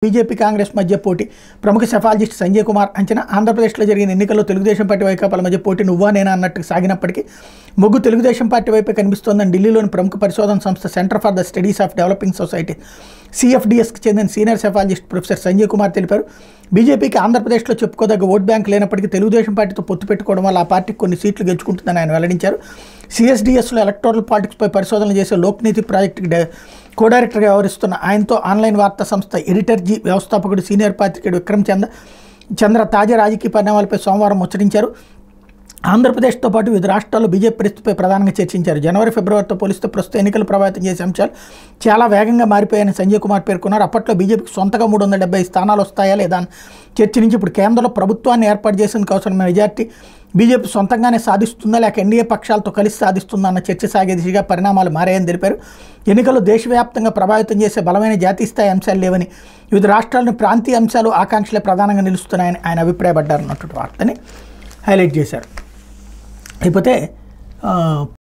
BJP Congress మధ్య పోటీ ప్రముఖ సెఫాలజిస్ట్ సంజయ్ కుమార్ అంచనా ఆంధ్రప్రదేశ్లో జరిగిన ఎన్నికల్లో తెలుగుదేశం పార్టీ వైకాపాల మధ్య పోటీ నువ్వా నేనా అన్నట్టు సాగినప్పటికీ మొగ్గు తెలుగుదేశం పార్టీ వైపే కనిపిస్తోందని ఢిల్లీలోని ప్రముఖ పరిశోధన సంస్థ centre for the studies of developing society CFDSకి చెందిన senior psephologist professor Sanjay Kumar తెలిపారు. బీజేపీకి ఆంధ్రప్రదేశ్లో చెప్పుకోదగ్గ ఓట్ బ్యాంక్ లేనప్పటికీ తెలుగుదేశం పార్టీతో పొత్తు పెట్టుకోవడం వల్ల ఆ పార్టీకి కొన్ని సీట్లు గెలుచుకుంటుందని ఆయన వెల్లడించారు. CSDSలో ఎలక్టోరల్ పాలిటిక్స్పై పరిశోధనలు చేసే లోక్నీతి ప్రాజెక్టుకి కో-డైరెక్టర్గా వ్యవహరిస్తున్న ఆయనతో ఆన్లైన్ వార్తా సంస్థ ఎడిటర్ జీ వ్యవస్థాపకుడు సీనియర్ పాత్రికేయుడు విక్రమ్ చంద్ర తాజా రాజకీయ పరిణామాలపై సోమవారం ముచ్చటించారు. ఆంధ్రప్రదేశ్తో పాటు వివిధ రాష్ట్రాల్లో బీజేపీ పరిస్థితిపై ప్రధానంగా చర్చించారు. జనవరి ఫిబ్రవరితో పోలిస్తే ప్రస్తుత ఎన్నికలు ప్రభావితం చేసే అంశాలు చాలా వేగంగా మారిపోయాయని సంజయ్ కుమార్ పేర్కొన్నారు. అప్పట్లో బీజేపీకి సొంతగా 370 స్థానాలు వస్తాయా లేదా అని చర్చ నుంచి ఇప్పుడు కేంద్రంలో ప్రభుత్వాన్ని ఏర్పాటు చేసేందుకు అవసరమైన మెజార్టీ బీజేపీ సొంతంగానే సాధిస్తుందా లేక ఎన్డీఏ పక్షాలతో కలిసి సాధిస్తుందా అన్న చర్చ సాగే దిశగా పరిణామాలు మారాయని తెలిపారు. ఎన్నికల్లో దేశవ్యాప్తంగా ప్రభావితం చేసే బలమైన జాతీయ స్థాయి అంశాలు లేవని వివిధ రాష్ట్రాల్లోని ప్రాంతీయ అంశాలు ఆకాంక్షలే ప్రధానంగా నిలుస్తున్నాయని ఆయన అభిప్రాయపడ్డారన్నటువంటి వార్తని హైలైట్ చేశారు. అయిపోతే